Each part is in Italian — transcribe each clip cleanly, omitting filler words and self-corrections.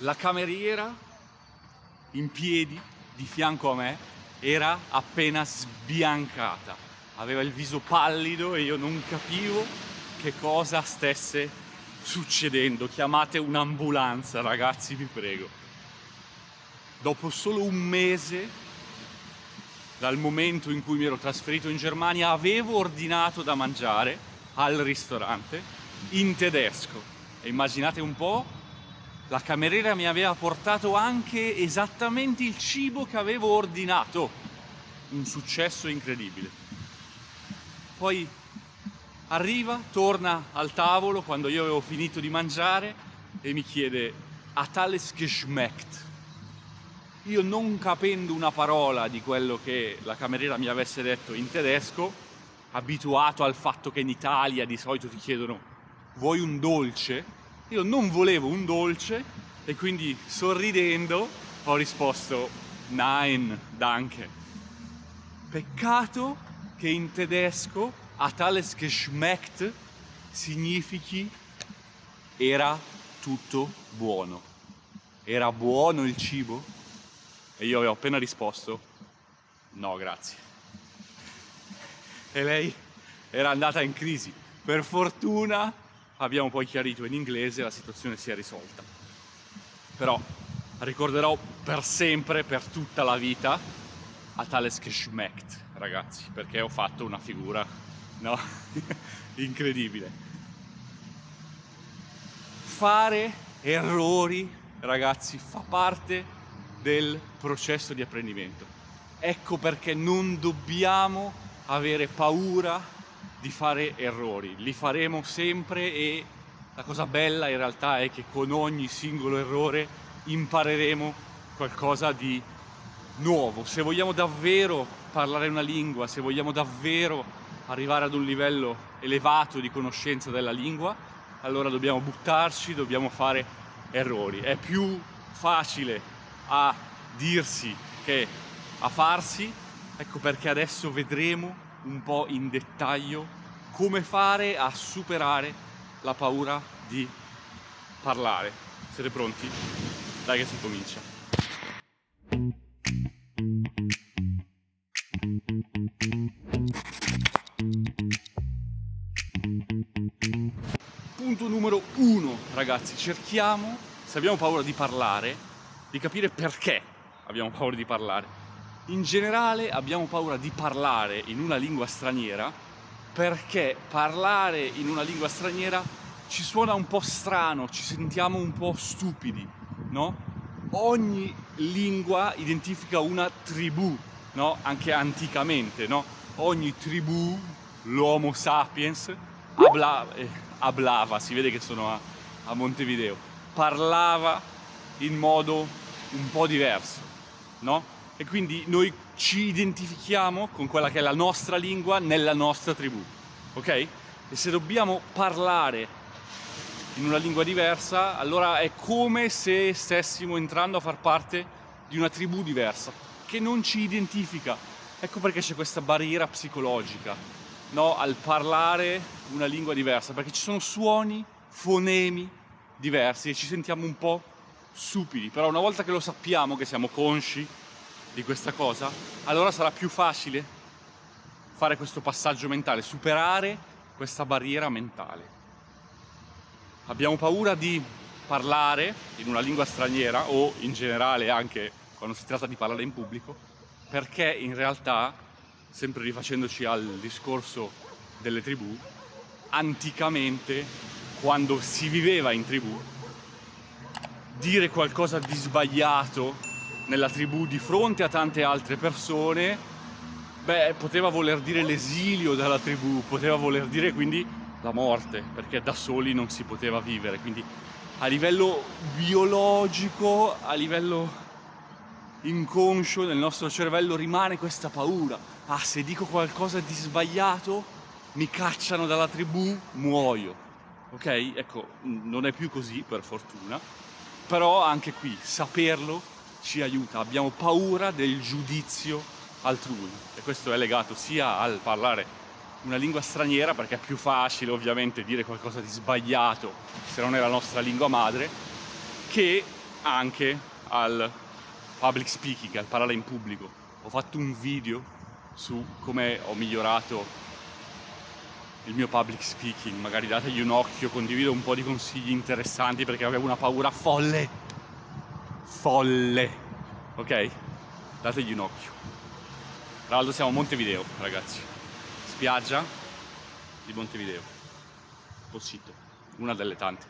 La cameriera in piedi di fianco a me era appena sbiancata, aveva il viso pallido e io non capivo che cosa stesse succedendo. Chiamate un'ambulanza, ragazzi, vi prego. Dopo solo un mese dal momento in cui mi ero trasferito in Germania avevo ordinato da mangiare al ristorante in tedesco e immaginate un po', la cameriera mi aveva portato anche esattamente il cibo che avevo ordinato. Un successo incredibile. Poi arriva, torna al tavolo quando io avevo finito di mangiare e mi chiede: "Hat alles geschmeckt?" Io, non capendo una parola di quello che la cameriera mi avesse detto in tedesco, abituato al fatto che in Italia di solito ti chiedono: "Vuoi un dolce?" Io non volevo un dolce e quindi, sorridendo, ho risposto: "Nein, danke." Peccato che in tedesco "hat alles geschmeckt" significhi era tutto buono. Era buono il cibo? E io avevo appena risposto: "No, grazie." E lei era andata in crisi. Per fortuna abbiamo poi chiarito in inglese e la situazione si è risolta. Però ricorderò per sempre, per tutta la vita, "hat alles geschmeckt", ragazzi, perché ho fatto una figura, no? Incredibile. Fare errori, ragazzi, fa parte del processo di apprendimento. Ecco perché non dobbiamo avere paura di fare errori, li faremo sempre e la cosa bella in realtà è che con ogni singolo errore impareremo qualcosa di nuovo. Se vogliamo davvero parlare una lingua, se vogliamo davvero arrivare ad un livello elevato di conoscenza della lingua, allora dobbiamo buttarci, dobbiamo fare errori. È più facile a dirsi che a farsi, ecco perché adesso vedremo un po' in dettaglio come fare a superare la paura di parlare. Siete pronti? Dai che si comincia. Punto numero 1, ragazzi, cerchiamo, se abbiamo paura di parlare, di capire perché abbiamo paura di parlare. In generale abbiamo paura di parlare in una lingua straniera perché parlare in una lingua straniera ci suona un po' strano, ci sentiamo un po' stupidi, no? Ogni lingua identifica una tribù, no? Anche anticamente, no? Ogni tribù, l'Homo sapiens, hablava, si vede che sono a Montevideo, parlava in modo un po' diverso, no? E quindi noi ci identifichiamo con quella che è la nostra lingua nella nostra tribù, ok? E se dobbiamo parlare in una lingua diversa, allora è come se stessimo entrando a far parte di una tribù diversa, che non ci identifica. Ecco perché c'è questa barriera psicologica, no? Al parlare una lingua diversa, perché ci sono suoni, fonemi diversi e ci sentiamo un po' stupidi. Però una volta che lo sappiamo, che siamo consci di questa cosa, allora sarà più facile fare questo passaggio mentale, superare questa barriera mentale. Abbiamo paura di parlare in una lingua straniera o in generale anche quando si tratta di parlare in pubblico, perché in realtà, sempre rifacendoci al discorso delle tribù, anticamente, quando si viveva in tribù, dire qualcosa di sbagliato nella tribù di fronte a tante altre persone, beh, poteva voler dire l'esilio dalla tribù, poteva voler dire quindi la morte, perché da soli non si poteva vivere. Quindi a livello biologico, a livello inconscio nel nostro cervello rimane questa paura: ah, se dico qualcosa di sbagliato mi cacciano dalla tribù, muoio. Ok? Ecco, non è più così, per fortuna, però anche qui saperlo ci aiuta. Abbiamo paura del giudizio altrui e questo è legato sia al parlare una lingua straniera, perché è più facile ovviamente dire qualcosa di sbagliato se non è la nostra lingua madre, che anche al public speaking, al parlare in pubblico. Ho fatto un video su come ho migliorato il mio public speaking, magari dategli un occhio, condivido un po' di consigli interessanti perché avevo una paura folle, ok? Dategli un occhio. Tra l'altro siamo a Montevideo, ragazzi, spiaggia di Montevideo, Possito, una delle tante.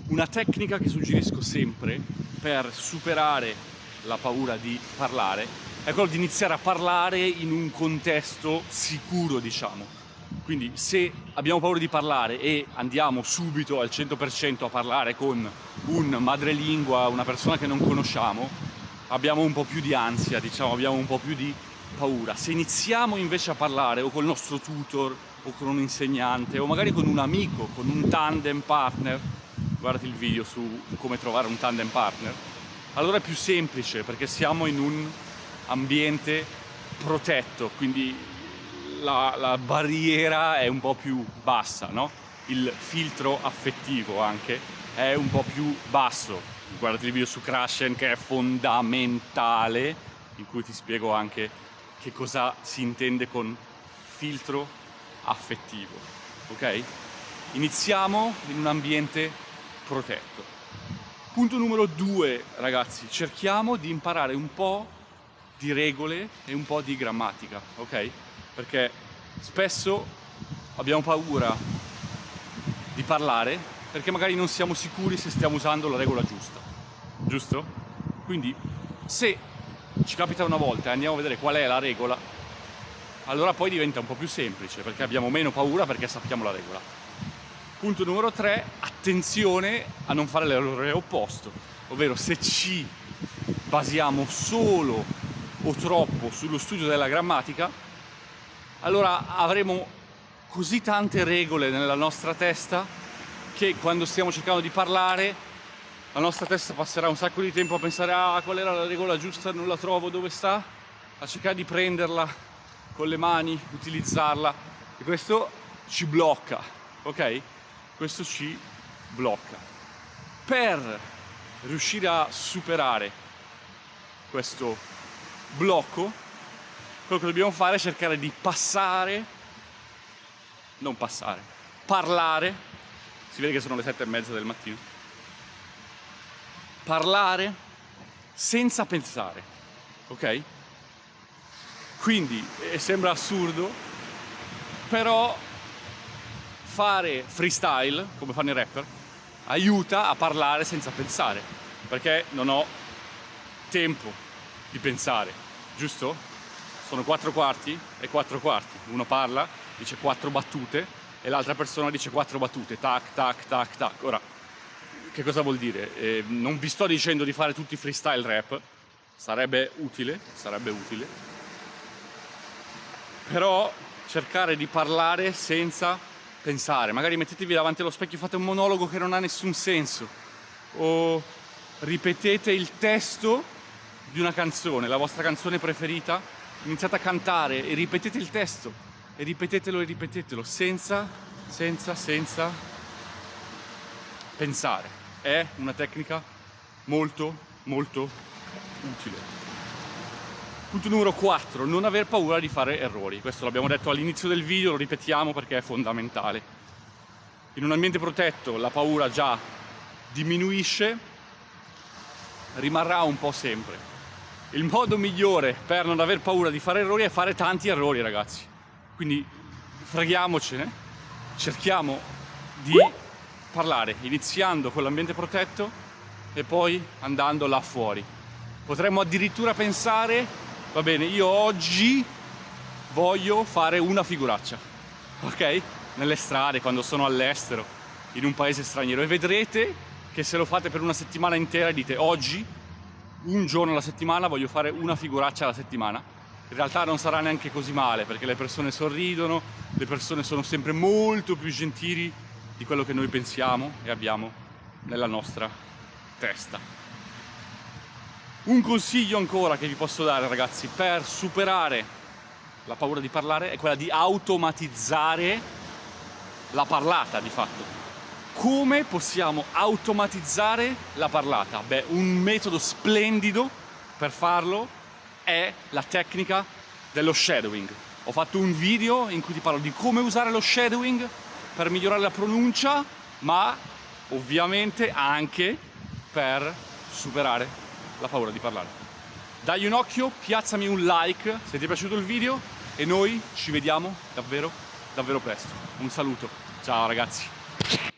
Una tecnica che suggerisco sempre per superare la paura di parlare è quello di iniziare a parlare in un contesto sicuro, diciamo. Quindi se abbiamo paura di parlare e andiamo subito al 100% a parlare con un madrelingua, una persona che non conosciamo, abbiamo un po' più di ansia, diciamo, abbiamo un po' più di paura. Se iniziamo invece a parlare o col nostro tutor o con un insegnante o magari con un amico, con un tandem partner, guardate il video su come trovare un tandem partner, allora è più semplice perché siamo in un ambiente protetto, quindi la barriera è un po' più bassa, no? Il filtro affettivo anche è un po' più basso. Guardate il video su Krashen che è fondamentale, in cui ti spiego anche che cosa si intende con filtro affettivo, ok? Iniziamo in un ambiente protetto. Punto numero 2, ragazzi, cerchiamo di imparare un po' di regole e un po' di grammatica, ok? Perché spesso abbiamo paura di parlare perché magari non siamo sicuri se stiamo usando la regola giusta, giusto? Quindi se ci capita una volta e andiamo a vedere qual è la regola, allora poi diventa un po' più semplice perché abbiamo meno paura perché sappiamo la regola. Punto numero 3, attenzione a non fare l'errore opposto, ovvero se ci basiamo solo o troppo sullo studio della grammatica, allora avremo così tante regole nella nostra testa che quando stiamo cercando di parlare la nostra testa passerà un sacco di tempo a pensare qual era la regola giusta, non la trovo, dove sta? A cercare di prenderla con le mani, utilizzarla, e questo ci blocca, ok? Questo ci blocca. Per riuscire a superare questo blocco, quello che dobbiamo fare è cercare di parlare, si vede che sono le 7:30 del mattino, parlare senza pensare, ok? Quindi sembra assurdo, però fare freestyle, come fanno i rapper, aiuta a parlare senza pensare, perché non ho tempo di pensare, giusto? Sono 4 quarti e 4 quarti. Uno parla, dice 4 battute e l'altra persona dice 4 battute, tac, tac, tac, tac. Ora, che cosa vuol dire? Non vi sto dicendo di fare tutti freestyle rap, sarebbe utile, però cercare di parlare senza pensare. Magari mettetevi davanti allo specchio e fate un monologo che non ha nessun senso, o ripetete il testo di una canzone, la vostra canzone preferita, iniziate a cantare e ripetete il testo e ripetetelo senza pensare. È una tecnica molto utile. Punto numero 4, non aver paura di fare errori. Questo l'abbiamo detto all'inizio del video, lo ripetiamo perché è fondamentale. In un ambiente protetto la paura già diminuisce, rimarrà un po' sempre. Il modo migliore per non aver paura di fare errori è fare tanti errori, ragazzi. Quindi freghiamocene, cerchiamo di parlare iniziando con l'ambiente protetto e poi andando là fuori. Potremmo addirittura pensare, va bene, io oggi voglio fare una figuraccia, ok? Nelle strade, quando sono all'estero, in un paese straniero, e vedrete che se lo fate per una settimana intera e dite oggi, un giorno alla settimana, voglio fare una figuraccia alla settimana, in realtà non sarà neanche così male perché le persone sorridono, le persone sono sempre molto più gentili di quello che noi pensiamo e abbiamo nella nostra testa. Un consiglio ancora che vi posso dare, ragazzi, per superare la paura di parlare è quella di automatizzare la parlata, di fatto. come possiamo automatizzare la parlata. Beh, un metodo splendido per farlo è la tecnica dello shadowing. Ho fatto un video in cui ti parlo di come usare lo shadowing per migliorare la pronuncia, ma ovviamente anche per superare la paura di parlare. Dagli un occhio, piazzami un like se ti è piaciuto il video e noi ci vediamo davvero presto. Un saluto, ciao ragazzi!